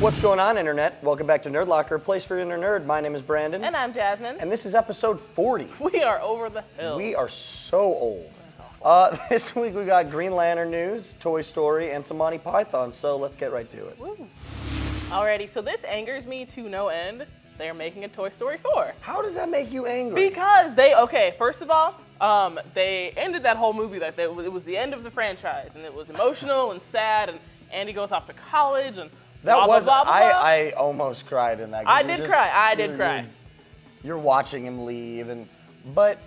What's going on, Internet? Welcome back to Nerdlocker, a place for inner nerd. My name is Brandon. And I'm Jasmine. And this is episode 40. We are over the hill. We are so old. This week we got Green Lantern news, Toy Story, and some Monty Python, so let's get right to it. Woo. Alrighty, so this angers me to no end. They're making a Toy Story 4. How does that make you angry? Because first of all, they ended that whole movie it was the end of the franchise, and it was emotional and sad, and Andy goes off to college, and blah, blah, blah, blah. I almost cried in that. I did cry. You're watching him leave, but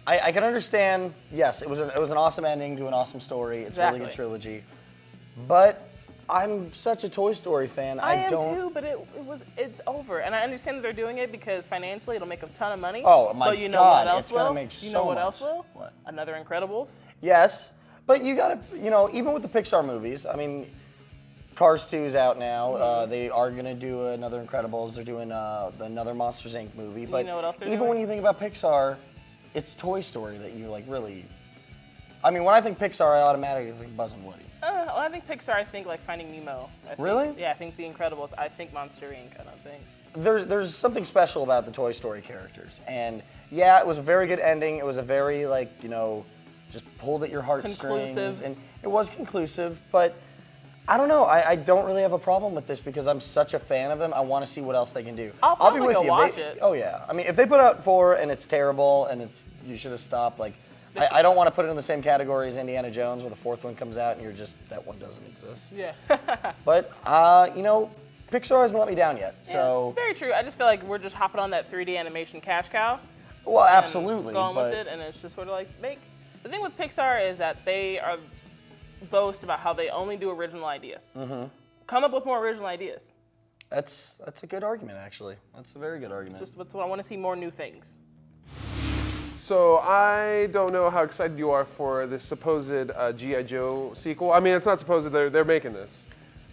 I can understand. Yes, it was an awesome ending to an awesome story. It's a really good trilogy, but I'm such a Toy Story fan. I am too, but it's over, and I understand that they're doing it because financially it'll make a ton of money. Oh my God! But you know what else it's gonna make You know what else will? What? Another Incredibles. Yes, but you gotta, even with the Pixar movies, I mean, Cars 2's out now. Mm-hmm. They are gonna do another Incredibles. They're doing another Monsters Inc. movie. But you know what else they're even doing? when you think about Pixar, it's Toy Story that you really. I mean, when I think Pixar, I automatically think Buzz and Woody. Well, I think Pixar. I think like Finding Nemo. Really? Yeah, I think The Incredibles. I think Monster Inc. I don't think. There's something special about the Toy Story characters, and yeah, it was a very good ending. It was a very just pulled at your heartstrings, Conclusive. and it was conclusive. But I don't know. I don't really have a problem with this because I'm such a fan of them. I want to see what else they can do. I'll be probably with go you. watch it. Oh yeah. I mean, if they put out 4 and it's terrible and you should have stopped. I don't want to put it in the same category as Indiana Jones, where the 4th one comes out and that one doesn't exist. Yeah. But Pixar hasn't let me down yet. So yeah, very true. I just feel like we're just hopping on that 3D animation cash cow. Well, absolutely. Going with it, and it's just sort of the thing with Pixar is that they are boast about how they only do original ideas. Mm-hmm. Come up with more original ideas. That's a good argument, actually. That's a very good argument. That's what I want to see, more new things. So I don't know how excited you are for this supposed G.I. Joe sequel. I mean, it's not supposed. They're making this.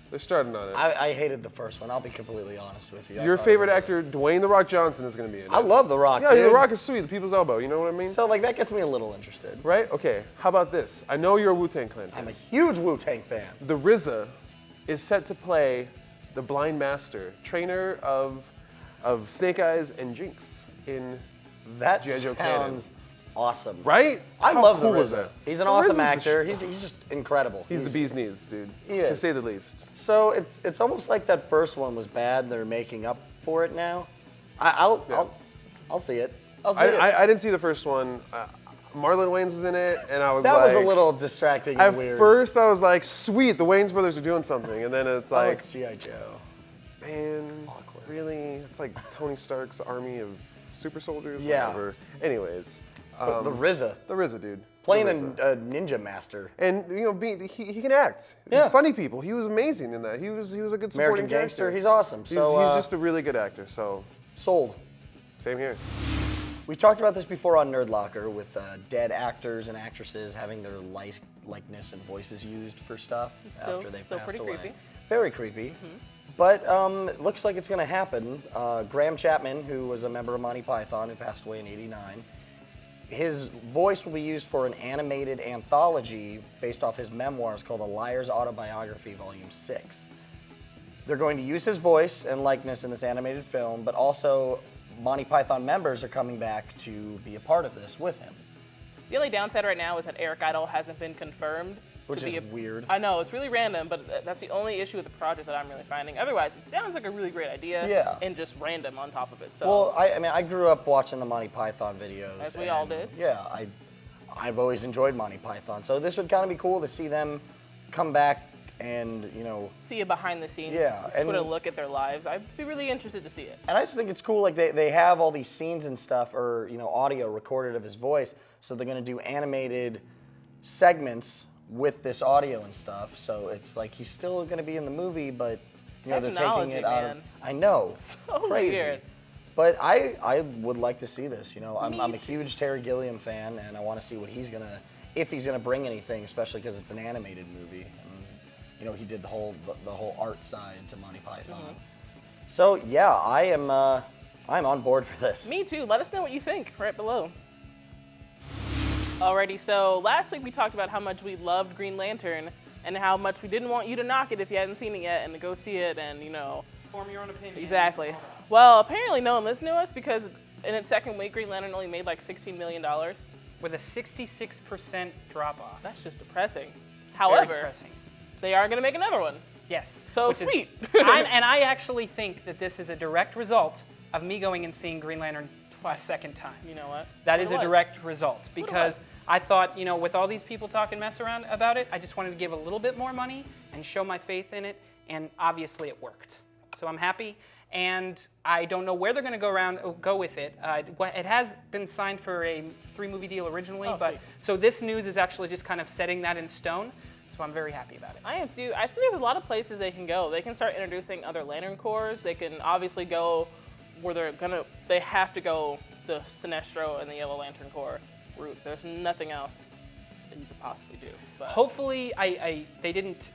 They're starting on it. I hated the first one. I'll be completely honest with you. Your favorite actor, Dwayne "The Rock" Johnson, is going to be in it. I love The Rock. Yeah, dude. The Rock is sweet. The people's elbow. You know what I mean? So that gets me a little interested. Right? Okay. How about this? I know you're a Wu-Tang Clan fan. I'm a huge Wu-Tang fan. The RZA is set to play the Blind Master, trainer of Snake Eyes and Jinx in That G.I. Joe canon. sounds awesome. Right? I How love the cool is RZA. that? He's an The awesome RZA's the actor. He's just incredible. He's the bee's knees, dude. He is. To say the least. So it's almost like that first one was bad. They're making up for it now. I'll see it. I'll see it. I didn't see the first one. Marlon Wayans was in it, and I was That like... was a little distracting and At weird. first, I was like, sweet, the Wayans brothers are doing something. And then it's like... it's G.I. Joe. Man, really? It's like Tony Stark's army of super soldiers? Yeah. Whatever. Anyways. The RZA. The RZA, dude. Playing The a RZA. ninja master. And, he can act. Yeah. Funny people. He was amazing in that. He was a good supporting American character. Gangster. He's awesome. He's So just a really good actor, so... sold. Same here. We talked about this before on Nerdlocker with dead actors and actresses having their likeness and voices used for stuff after they've still passed pretty away. creepy. Very creepy. Mm-hmm. But it looks like it's going to happen. Graham Chapman, who was a member of Monty Python, who passed away in '89, his voice will be used for an animated anthology based off his memoirs called A Liar's Autobiography, Volume 6. They're going to use his voice and likeness in this animated film, but also Monty Python members are coming back to be a part of this with him. The only downside right now is that Eric Idle hasn't been confirmed. Which is weird. I know, it's really random, but that's the only issue with the project that I'm really finding. Otherwise, it sounds like a really great idea. Yeah. And just random on top of it. So. Well, I grew up watching the Monty Python videos. As we all did. Yeah, I've always enjoyed Monty Python. So this would kind of be cool to see them come back and, see a behind the scenes sort of look at their lives. I'd be really interested to see it. And I just think it's cool, like they have all these scenes and stuff, or, audio recorded of his voice, so they're going to do animated segments with this audio and stuff. So it's like he's still going to be in the movie, but, they're taking it out of... I know. So crazy. weird. But I would like to see this, I'm a huge Terry Gilliam fan, and I want to see what if he's gonna bring anything, especially because it's an animated movie. And, he did the whole art side to Monty Python. Mm-hmm. So yeah, I'm on board for this. Me too. Let us know what you think right below. Alrighty, so last week we talked about how much we loved Green Lantern. and how much we didn't want you to knock it if you hadn't seen it yet, and to go see it and, Form your own opinion. Exactly. Well, apparently no one listened to us because in its second week, Green Lantern only made like $16 million. With a 66% drop-off. That's just depressing. Very However, depressing. they are going to make another one. Yes. So which is- sweet. and I actually think that this is a direct result of me going and seeing Green Lantern a second time. You know what? That What is it a was. direct result because was. I thought, with all these people talking mess around about it, I just wanted to give a little bit more money and show my faith in it, and obviously it worked. So I'm happy, and I don't know where they're going to go with it. It has been signed for a 3-movie deal originally, sweet. so this news is actually just kind of setting that in stone. So I'm very happy about it. I am too. I think there's a lot of places they can go. They can start introducing other Lantern Corps. They can obviously go where they have to go the Sinestro and the Yellow Lantern Corps route. There's nothing else that you could possibly do. But Hopefully, they didn't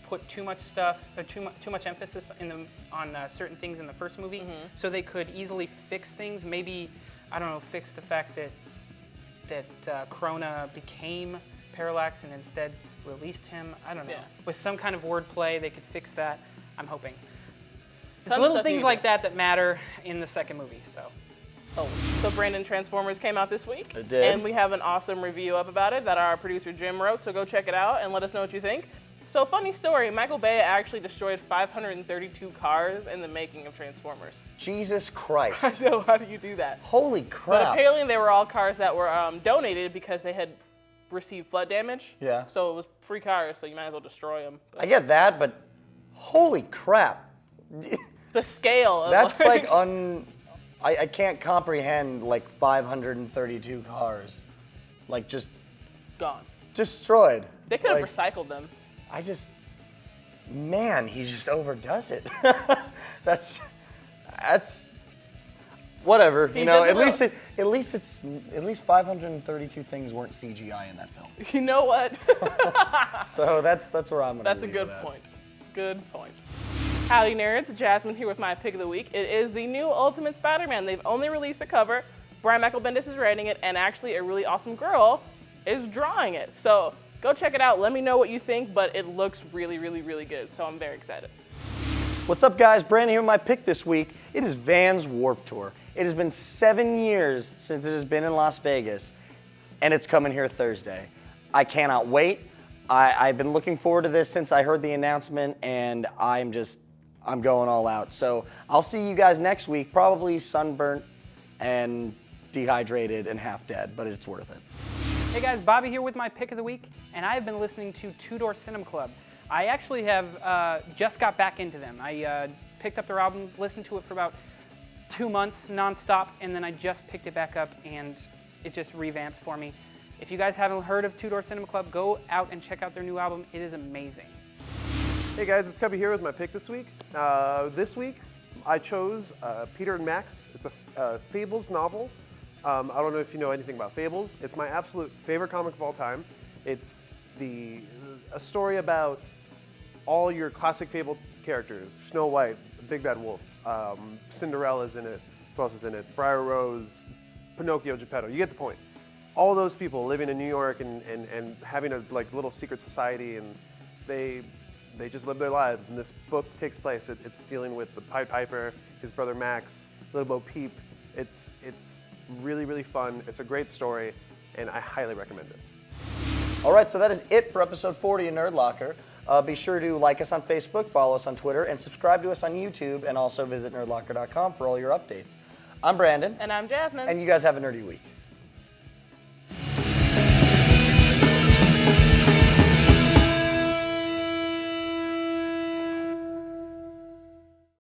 put too much stuff or too much emphasis on certain things in the first movie, so they could easily fix things. Maybe, I don't know, fix the fact that Krona became Parallax and instead released him. I don't know. Yeah. With some kind of wordplay, they could fix that. I'm hoping. It's Tons of little stuff things needed. like that matter in the second movie. So Brandon, Transformers came out this week. It did. And we have an awesome review up about it that our producer Jim wrote, so go check it out and let us know what you think. So funny story, Michael Bay actually destroyed 532 cars in the making of Transformers. Jesus Christ. So how do you do that? Holy But crap. apparently they were all cars that were donated because they had received flood damage. Yeah. So it was free cars, so you might as well destroy them. I get that, but holy crap. The scale of That's like I can't comprehend like 532 cars. Like just gone. destroyed. They could have Like, recycled them. Man, he just overdoes it. that's whatever. He You know, does it at least 532 things weren't CGI in that film. You know what? So that's where I'm gonna. That's a leave good it at. point. Good point. Howdy nerds, Jasmine here with my pick of the week. It is the new Ultimate Spider-Man. They've only released a cover. Brian Michael Bendis is writing it, and actually a really awesome girl is drawing it. So go check it out. Let me know what you think, but it looks really, really, really good. So I'm very excited. What's up, guys? Brandon here with my pick this week. It is Vans Warped Tour. It has been 7 years since it has been in Las Vegas, and it's coming here Thursday. I cannot wait. I've been looking forward to this since I heard the announcement, and I'm going all out. So I'll see you guys next week, probably sunburnt and dehydrated and half dead, but it's worth it. Hey guys, Bobby here with my pick of the week, and I have been listening to Two Door Cinema Club. I actually have just got back into them. I picked up their album, listened to it for about 2 months nonstop, and then I just picked it back up, and it just revamped for me. If you guys haven't heard of Two Door Cinema Club, go out and check out their new album. It is amazing. Hey guys, it's Cubby here with my pick this week. This week, I chose Peter and Max. It's a Fables novel. I don't know if you know anything about Fables. It's my absolute favorite comic of all time. It's a story about all your classic Fable characters. Snow White, Big Bad Wolf, Cinderella's in it. Who else is in it? Briar Rose, Pinocchio, Geppetto. You get the point. All those people living in New York and having a little secret society, and they just live their lives. And this book takes place. It's dealing with the Pied Piper, his brother Max, Little Bo Peep. It's really, really fun. It's a great story, and I highly recommend it. All right, so that is it for episode 40 of Nerdlocker. Be sure to like us on Facebook, follow us on Twitter, and subscribe to us on YouTube, and also visit nerdlocker.com for all your updates. I'm Brandon. And I'm Jasmine. And you guys have a nerdy week.